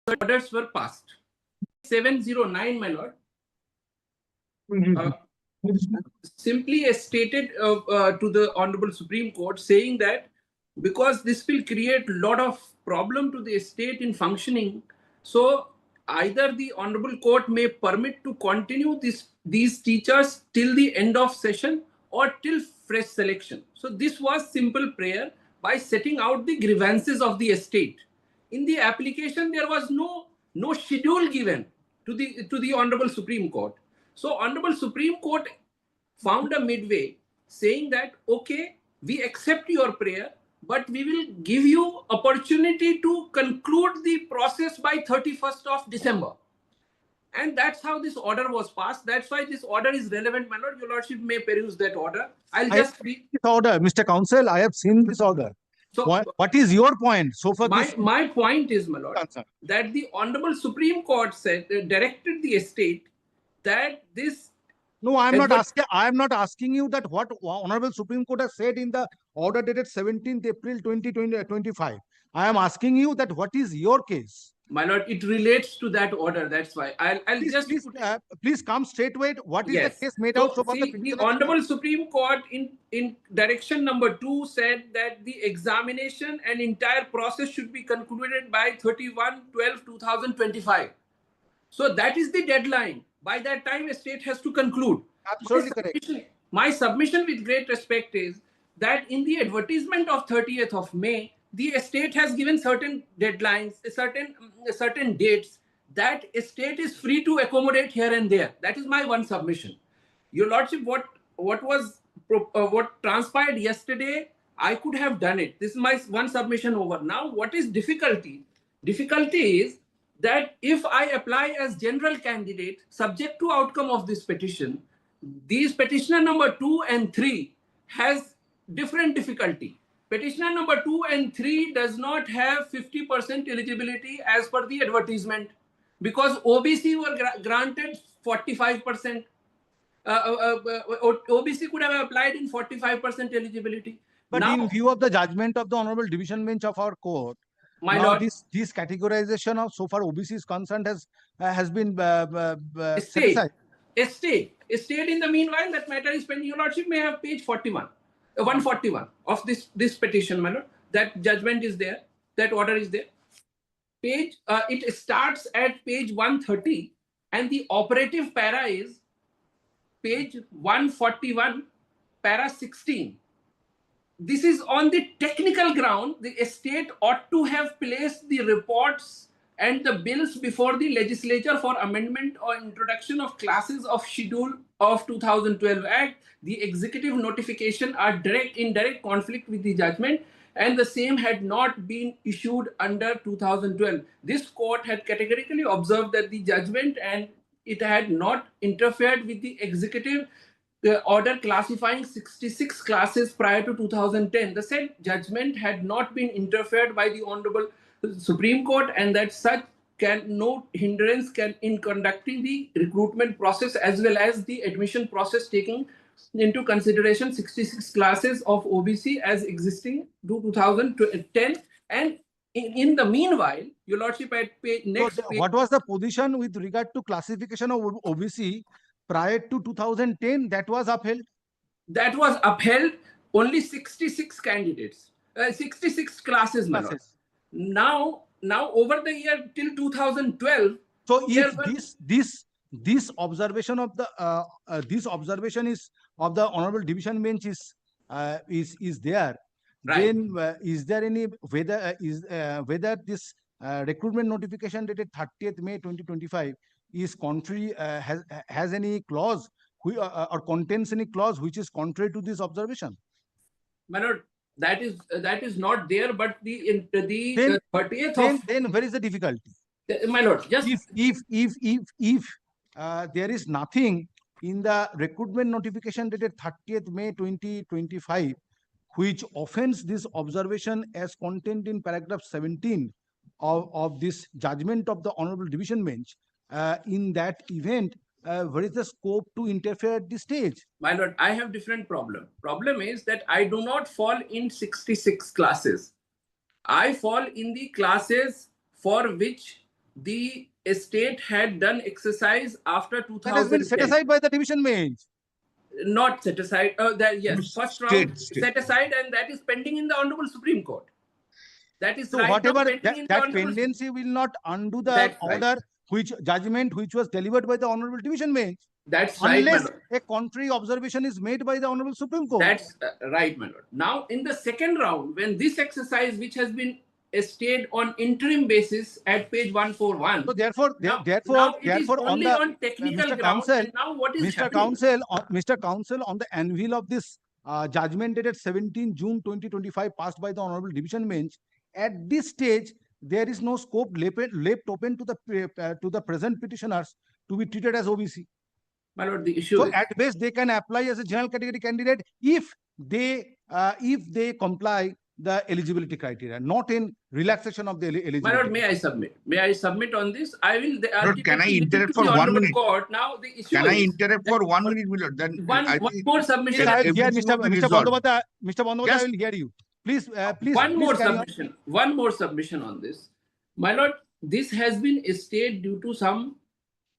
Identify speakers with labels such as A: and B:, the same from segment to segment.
A: orders were passed. 709, my lord, simply stated to the Honorable Supreme Court, saying that because this will create a lot of problem to the state in functioning, so either the Honorable Court may permit to continue these teachers till the end of session or till fresh selection. So this was simple prayer by setting out the grievances of the state. In the application, there was no schedule given to the Honorable Supreme Court. So Honorable Supreme Court found a midway, saying that, okay, we accept your prayer, but we will give you opportunity to conclude the process by 31st of December. And that's how this order was passed. That's why this order is relevant, my lord. Your lordship may peruse that order. I'll just read
B: this order, Mr. Counsel. I have seen this order.
A: So
B: what is your point? So for
A: my point is, my lord,
B: concern,
A: that the Honorable Supreme Court said, directed the estate that this.
B: No, I am not asking you that what Honorable Supreme Court has said in the order dated 17th April 2025. I am asking you that what is your case?
A: My lord, it relates to that order. That's why I'll
B: please come straightway. What is the case made
A: out?
B: So
A: the Honorable Supreme Court in direction number 2 said that the examination and entire process should be concluded by 31/12/2025. So that is the deadline. By that time, a state has to conclude.
B: Absolutely correct.
A: My submission with great respect is that in the advertisement of 30th of May, the estate has given certain deadlines, certain dates that estate is free to accommodate here and there. That is my one submission. Your lordship, what transpired yesterday, I could have done it. This is my one submission over. Now, what is difficulty? Difficulty is that if I apply as general candidate, subject to outcome of this petition, these petitioner number 2 and 3 has different difficulty. Petitioner number 2 and 3 does not have 50% eligibility as per the advertisement, because OBC were granted 45%. OBC could have applied in 45% eligibility.
B: But now, in view of the judgment of the Honorable Division Bench of our court, my lord, this categorization of so far OBC is concerned has been
A: stayed in the meanwhile. That matter is pending. Your lordship may have page 141 of this petition, my lord. That judgment is there. That order is there. It starts at page 130, and the operative para is page 141, para 16. This is on the technical ground. The estate ought to have placed the reports and the bills before the legislature for amendment or introduction of classes of schedule of 2012 Act. The executive notification are in direct conflict with the judgment, and the same had not been issued under 2012. This court had categorically observed that the judgment and it had not interfered with the executive order classifying 66 classes prior to 2010. The said judgment had not been interfered by the Honorable Supreme Court, and that such no hindrance can in conducting the recruitment process as well as the admission process, taking into consideration 66 classes of OBC as existing to 2010. And in the meanwhile, your lordship, at next page,
B: what was the position with regard to classification of OBC prior to 2010? That was upheld?
A: That was upheld. Only 66 candidates, 66 classes. Now over the year till 2012.
B: So if this observation of the this observation is of the Honorable Division Bench is there, right, then is there any whether this recruitment notification dated 30th May 2025 is contrary, has any clause or contains any clause which is contrary to this observation?
A: My lord, that is not there. But the 30th of
B: then where is the difficulty?
A: My lord, just
B: if there is nothing in the recruitment notification dated 30th May 2025 which offends this observation as contained in paragraph 17 of this judgment of the Honorable Division Bench, in that event, where is the scope to interfere at this stage?
A: My lord, I have different problem. Problem is that I do not fall in 66 classes. I fall in the classes for which the estate had done exercise after 2010.
B: That has been set aside by the division bench.
A: Not set aside. Yes, first round
C: State.
A: set aside, and that is pending in the Honorable Supreme Court. That is
B: So
A: right
B: whatever
A: now pending in the
B: that
A: Honorable
B: pendency will not undo the
A: That's right.
B: order which judgment which was delivered by the Honorable Division Bench.
A: That's right, my
B: Unless
A: lord.
B: a contrary observation is made by the Honorable Supreme Court.
A: That's right, my lord. Now, in the second round, when this exercise, which has been stayed on interim basis at page 141.
B: So therefore,
A: now it is
B: on
A: only
B: the
A: on technical
B: Mr.
A: ground.
B: Counsel,
A: And now what is
B: Mr.
A: happening?
B: Mr. Counsel, on the anvil of this judgment dated 17 June 2025 passed by the Honorable Division Bench, at this stage there is no scope left open to the present petitioners to be treated as OBC.
A: My lord, the issue
B: So
A: is,
B: at best they can apply as a general category candidate if they comply the eligibility criteria, not in relaxation of the eligibility.
A: my lord, may I submit? May I submit on this? I will.
C: Lord, can I
A: ultimately
C: interrupt
A: to the
C: for 1
A: Honorable
C: minute?
A: Court. Now the issue
C: Can I
A: is
C: interrupt for 1 minute, Milord? Then
A: one more submission.
B: Yes, I will hear
C: everything will be
B: Mr.
C: resolved.
B: Bandyopadhyay. Mr. Bandyopadhyay,
C: Yes.
B: I will hear you. Please, please.
A: One
B: please
A: more
B: carry on.
A: submission. One more submission on this. My lord, this has been stayed due to some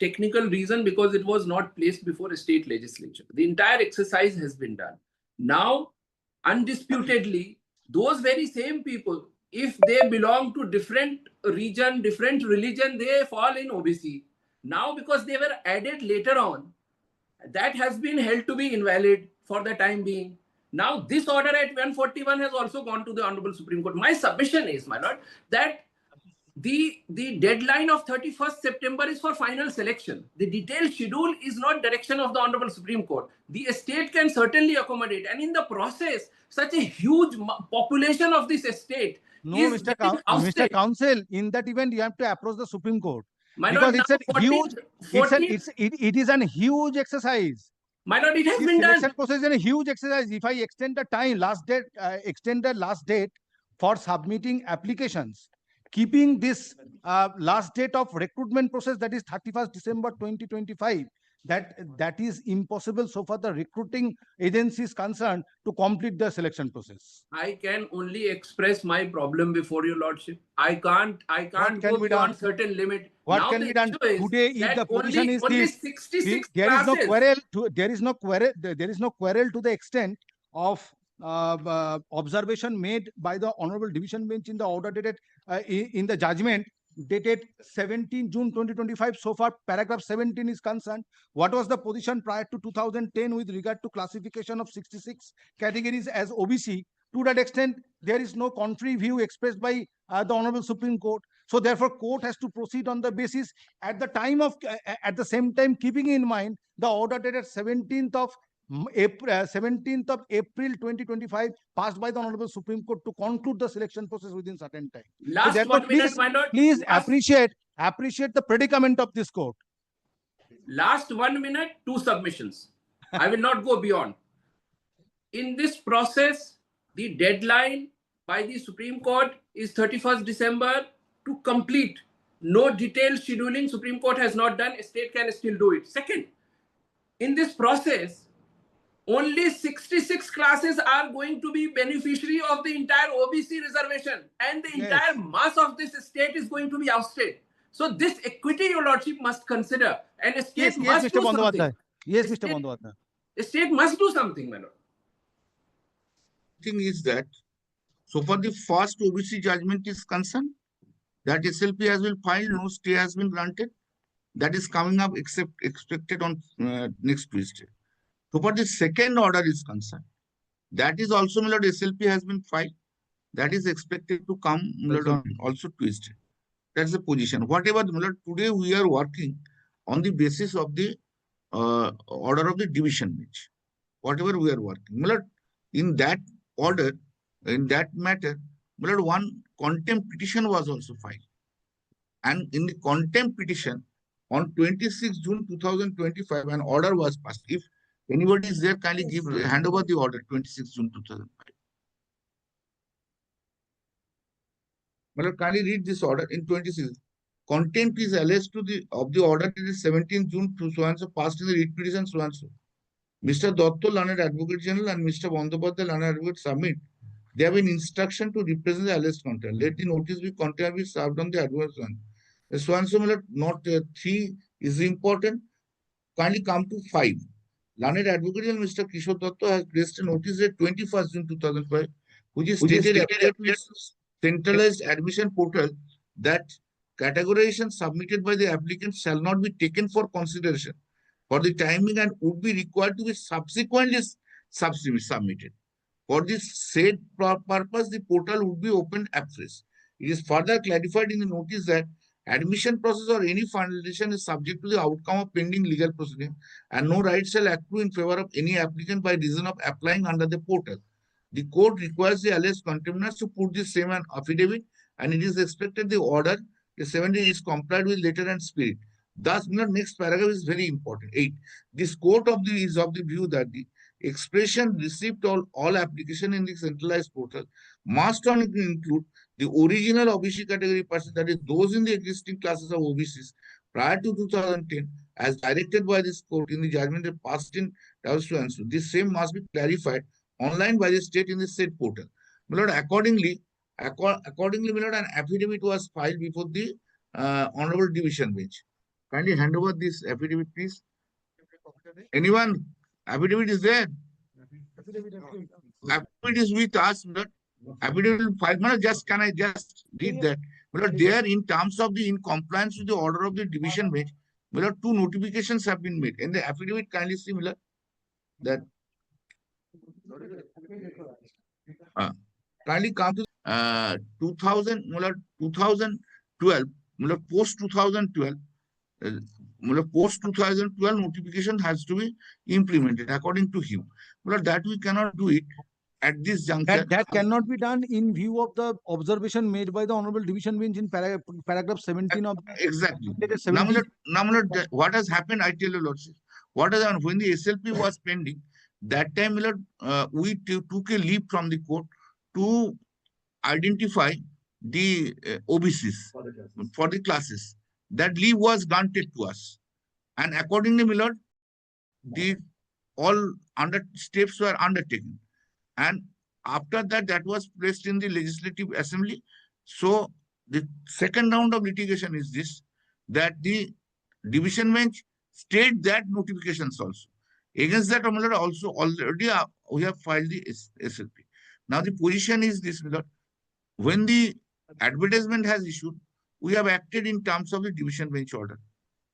A: technical reason because it was not placed before a state legislature. The entire exercise has been done. Now, undisputedly, those very same people, if they belong to different region, different religion, they fall in OBC. Now, because they were added later on, that has been held to be invalid for the time being. Now, this order at 141 has also gone to the Honorable Supreme Court. My submission is, my lord, that the deadline of 31st September is for final selection. The detailed schedule is not direction of the Honorable Supreme Court. The estate can certainly accommodate. And in the process, such a huge population of this estate
B: No,
A: is
B: Mr. Counsel, in that event, you have to approach the Supreme Court.
A: My
B: Because
A: lord,
B: it's a huge, it is a huge exercise.
A: my lord, it has
B: This
A: been done.
B: selection process is a huge exercise. If I extend the time, extend the last date for submitting applications, keeping this last date of recruitment process, that is 31st December 2025, that is impossible so far the recruiting agency is concerned to complete the selection process.
A: I can only express my problem before your lordship. I can't
B: can
A: go
B: be
A: beyond
B: done?
A: certain limit.
B: What
A: Now
B: can
A: the
B: be done
A: issue is
B: today if
A: that
B: the position is
A: only
B: this?
A: 66
B: There is no
A: classes.
B: quarrel there is no quarrel to the extent of observation made by the Honorable Division Bench in the order dated in the judgment dated 17 June 2025. So far, paragraph 17 is concerned. What was the position prior to 2010 with regard to classification of 66 categories as OBC? To that extent, there is no contrary view expressed by the Honorable Supreme Court. So therefore, court has to proceed on the basis at the time of, at the same time, keeping in mind the order dated 17th of April 2025 passed by the Honorable Supreme Court to conclude the selection process within certain time.
A: Last
B: So
A: 1 minute, my lord.
B: please
A: Last-
B: appreciate the predicament of this court.
A: Last 1 minute, 2 submissions. I will not go beyond. In this process, the deadline by the Supreme Court is 31st December to complete. No detailed scheduling Supreme Court has not done. A state can still do it. Second, in this process, only 66 classes are going to be beneficiary of the entire OBC reservation, and the entire mass of this state is going to be ousted. So this equity, your lordship, must consider, and a state must
B: Mr.
A: do something.
B: Bandyopadhyay. Yes,
A: A
B: Mr.
A: state-
B: Bandyopadhyay.
A: A state must do something, my lord.
C: Thing is that so far the first OBC judgment is concerned, that SLP has been filed, no stay has been granted. That is coming up expected on next Tuesday. So far the second order is concerned, that is also, my lord, SLP has been filed. That is expected to come, my lord, on also Tuesday. That's the position. Whatever, my lord, today we are working on the basis of the order of the division bench. Whatever we are working, my lord, in that order, in that matter, my lord, one contempt petition was also filed. And in the contempt petition, on 26 June 2025, an order was passed. If anybody is there, kindly hand over the order, 26 June 2005. My lord, kindly read this order in 26. Contempt is alleged to the order dated 17 June to so and so, passed in the writ petition so and so. Mr. Dotto, Learned Advocate General, and Mr. Bandyopadhyay, Learned Advocate, submit. They have an instruction to represent the alleged content. Let the notice be content be served on the adverse one. So and so, my lord, not 3 is important. Kindly come to 5. Learned Advocate General Mr. Kishore Datta has placed a notice at 21st June 2005, which is stated appear to its centralized admission portal that categorization submitted by the applicant shall not be taken for consideration for the timing and would be required to be subsequently submitted. For this said purpose, the portal would be opened afresh. It is further clarified in the notice that admission process or any finalization is subject to the outcome of pending legal proceeding, and no right shall accrue in favor of any applicant by reason of applying under the portal. The court requires the alleged contemners to put the same an affidavit, and it is expected the order, the 7 days is complied with letter and spirit. Thus, the next paragraph is very important. 8. This court is of the view that the expression received all application in the centralized portal must only include the original OBC category person, that is those in the existing classes of OBCs prior to 2010 as directed by this court in the judgment passed in so. This same must be clarified online by the state in the said portal. My lord, accordingly, my lord, an affidavit was filed before the Honorable Division Bench. Kindly hand over this affidavit, please. Anyone? Affidavit is there. Affidavit is with us. Affidavit filed. Just can I just read that? But there, in terms of the in compliance with the order of the division bench, 2 notifications have been made. In the affidavit, kindly see, that kindly come to 2012, post 2012. Post 2012 notification has to be implemented according to him. That we cannot do it at this juncture.
B: That cannot be done in view of the observation made by the Honorable Division Bench in paragraph 17 of
C: exactly. Now, what has happened, I tell you, Lordship, what has happened when the SLP was pending, that time, we took a leave from the court to identify the OBCs for the classes. That leave was granted to us. And accordingly, my lord, the all steps were undertaken. And after that, that was placed in the Legislative Assembly. So the second round of litigation is this, that the division bench stayed that notifications also. Against that, my lord, also already we have filed the SLP. Now the position is this, my lord, when the advertisement has issued, we have acted in terms of the division bench order.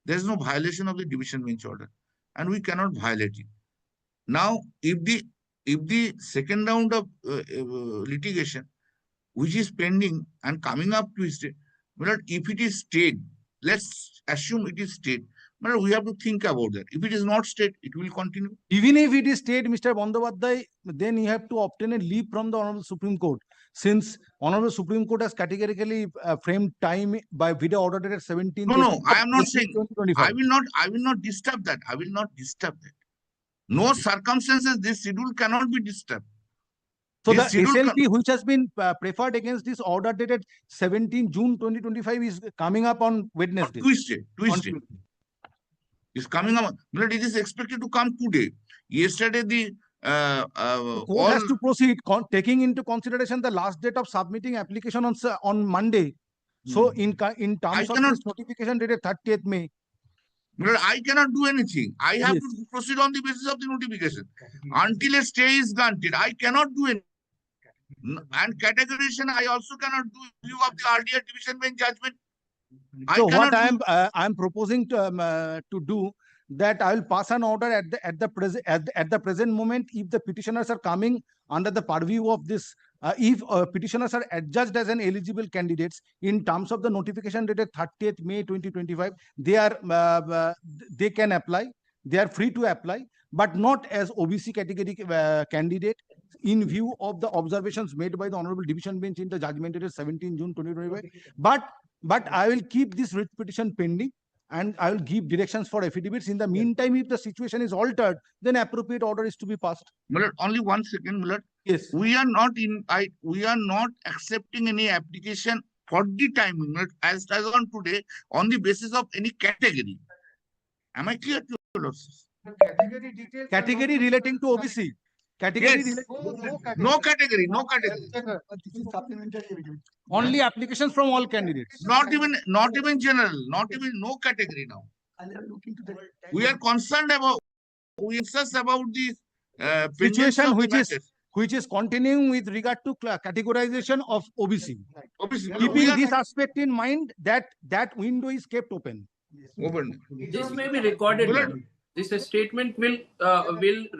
C: There is no violation of the division bench order, and we cannot violate it. Now, if the second round of litigation, which is pending and coming up to state, if it is stayed, let's assume it is stayed. We have to think about that. If it is not stayed, it will continue.
B: Even if it is stayed, Mr. Bandyopadhyay, then you have to obtain a leave from the Honorable Supreme Court. Since Honorable Supreme Court has categorically framed time by video order dated 17th.
C: No, I am not saying. I will not disturb that. I will not disturb that. No circumstances, this schedule cannot be disturbed.
B: So the SLP which has been preferred against this order dated 17 June 2025 is coming up on Wednesday.
C: Tuesday. Is coming up. It is expected to come today. Yesterday, the
B: court has to proceed, taking into consideration the last date of submitting application on Monday. So in terms of this notification dated 30th May.
C: I cannot do anything. I have to proceed on the basis of the notification. Until a stay is granted, I cannot do anything. And categorization, I also cannot do in view of the earlier division bench judgment.
B: So what I am proposing to do, that I will pass an order at the present moment, if the petitioners are coming under the purview of this, if petitioners are adjudged as an eligible candidates in terms of the notification dated 30th May 2025, they can apply. They are free to apply, but not as OBC category candidate in view of the observations made by the Honorable Division Bench in the judgment dated 17 June 2025. But I will keep this writ petition pending, and I will give directions for affidavits. In the meantime, if the situation is altered, then appropriate order is to be passed.
C: Millard, only 1 second, Millard.
B: Yes.
C: We are not accepting any application for the timing as on today on the basis of any category. Am I clear to you?
B: Category relating to OBC. Category
C: Yes.
B: related-
C: No category, no category.
D: This is supplementary evidence.
B: only applications from all candidates.
C: Not even general, not even no category now.
D: And they are looking to the.
C: We are concerned about, we insist about the pendency
B: Situation
C: of the matter.
B: which is continuing with regard to categorization of OBC.
C: Obviously, we
B: Keeping
C: are
B: this aspect in mind, that window is kept open.
C: open.
A: This may be recorded.
C: Bullet.
A: madam. This statement will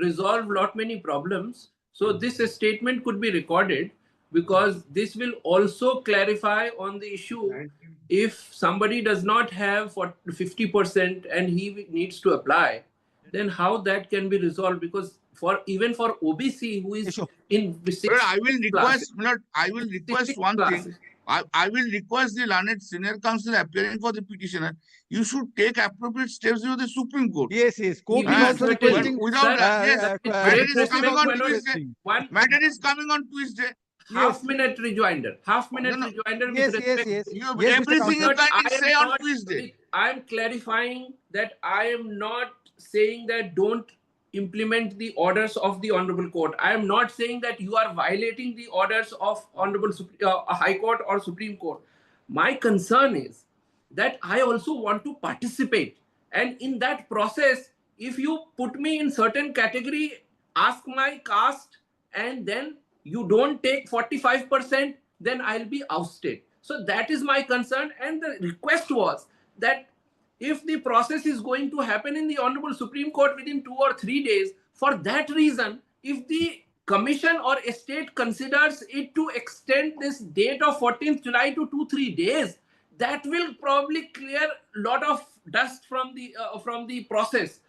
A: resolve lot many problems. So this statement could be recorded because this will also clarify on the issue if somebody does not have for 50% and he needs to apply, then how that can be resolved, because for even for OBC who is
B: Sure.
A: in
C: But
A: six
C: I will request, I will request
A: six
C: one
A: classes.
C: thing. I will request the learned senior counsel appearing for the petitioner. You should take appropriate steps with the Supreme Court.
B: Yes, court is
A: Yes,
B: also
A: certainly.
B: requesting.
C: Without
A: Sir,
C: yes,
A: with
C: matter
A: great
C: is coming
A: respect,
C: on
A: my lord,
C: Tuesday.
A: one
C: Matter is coming on Tuesday.
A: half-minute rejoinder. Half-minute
C: No, no.
A: rejoinder with
B: Yes,
A: respect.
B: yes.
C: You
B: Yes, Mr.
C: everything you
A: But
C: can
A: I am
C: say on
A: not-
C: Tuesday.
A: I am clarifying that I am not saying that don't implement the orders of the Honorable Court. I am not saying that you are violating the orders of Honorable High Court or Supreme Court. My concern is that I also want to participate. And in that process, if you put me in certain category, ask my caste, and then you don't take 45%, then I'll be ousted. So that is my concern. And the request was that if the process is going to happen in the Honorable Supreme Court within 2 or 3 days, for that reason, if the commission or a state considers it to extend this date of 14th July to 2-3 days, that will probably clear a lot of dust from the process.